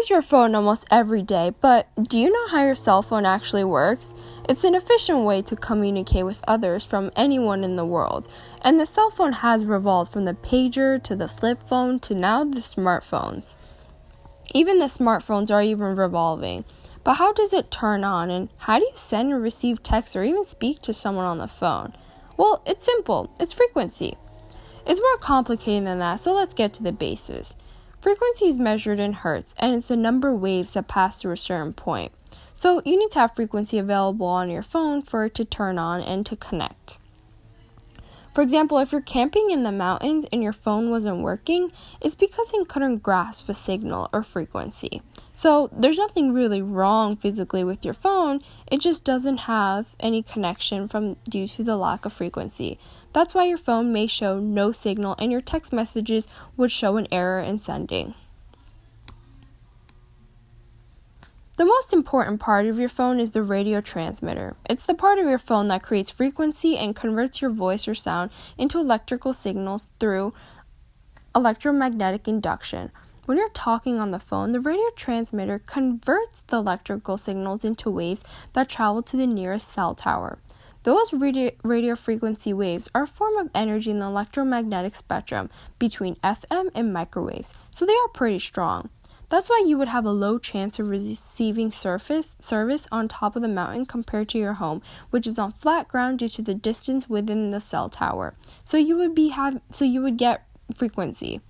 use your phone almost every day, but do you know how your cell phone actually works? It's an efficient way to communicate with others from anywhere in the world, and the cell phone has evolved from the pager to the flip phone to now the smartphones. Even the smartphones are even revolving. But how does it turn on, and how do you send or receive text or even speak to someone on the phone? Well, it's simple. It's frequency. It's more complicated than that, so let's get to the basics. Frequency is measured in hertz, and it's the number of waves that pass through a certain point. So you need to have frequency available on your phone for it to turn on and to connect. For example, if you're camping in the mountains and your phone wasn't working, it's because it couldn't grasp a signal or frequency. So there's nothing really wrong physically with your phone, it just doesn't have any connection due to the lack of frequency. That's why your phone may show no signal and your text messages would show an error in sending. The most important part of your phone is the radio transmitter. It's the part of your phone that creates frequency and converts your voice or sound into electrical signals through electromagnetic induction. When you're talking on the phone, the radio transmitter converts the electrical signals into waves that travel to the nearest cell tower. Those radio frequency waves are a form of energy in the electromagnetic spectrum between FM and microwaves, so they are pretty strong. That's why you would have a low chance of receiving service on top of the mountain compared to your home, which is on flat ground due to the distance within the cell tower. So you would get frequency.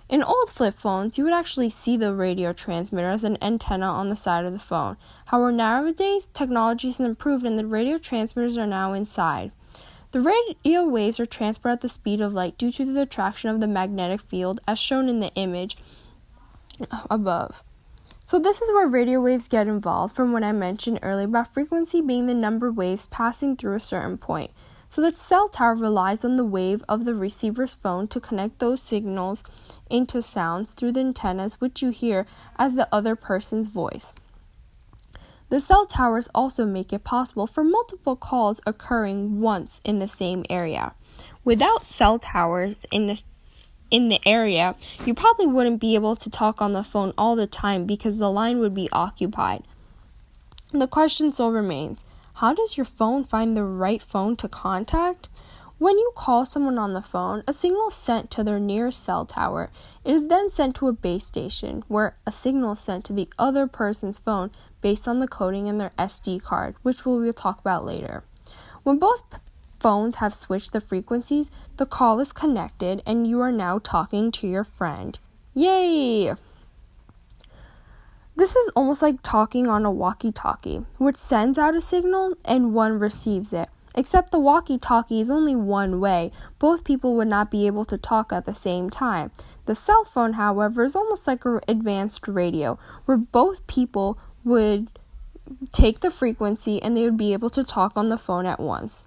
In old flip phones, you would actually see the radio transmitter as an antenna on the side of the phone. However, nowadays, technology has improved and the radio transmitters are now inside. The radio waves are transported at the speed of light due to the attraction of the magnetic field as shown in the image above. So this is where radio waves get involved from what I mentioned earlier about frequency being the number of waves passing through a certain point. So the cell tower relies on the wave of the receiver's phone to connect those signals into sounds through the antennas, which you hear as the other person's voice. The cell towers also make it possible for multiple calls occurring once in the same area. Without cell towers in the area, you probably wouldn't be able to talk on the phone all the time because the line would be occupied. The question still remains. How does your phone find the right phone to contact? When you call someone on the phone, a signal is sent to their nearest cell tower. It is then sent to a base station, where a signal is sent to the other person's phone based on the coding in their SD card, which we will talk about later. When both phones have switched the frequencies, the call is connected and you are now talking to your friend. Yay! This is almost like talking on a walkie-talkie, which sends out a signal and one receives it. Except the walkie-talkie is only one way. Both people would not be able to talk at the same time. The cell phone, however, is almost like an advanced radio, where both people would take the frequency and they would be able to talk on the phone at once.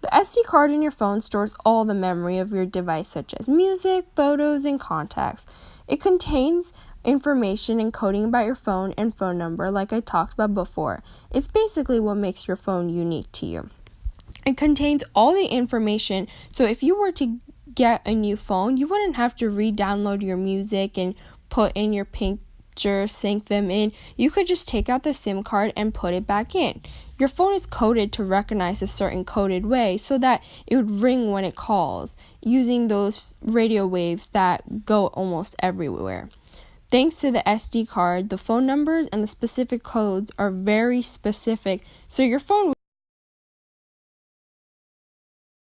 The SD card in your phone stores all the memory of your device, such as music, photos, and contacts. It contains information and coding about your phone and phone number, like I talked about before. It's basically what makes your phone unique to you. It contains all the information, so if you were to get a new phone, you wouldn't have to re-download your music and put in your pictures, sync them in. You could just take out the SIM card and put it back in. Your phone is coded to recognize a certain coded way so that it would ring when it calls, using those radio waves that go almost everywhere. Thanks to the SD card, the phone numbers and the specific codes are very specific, so your phone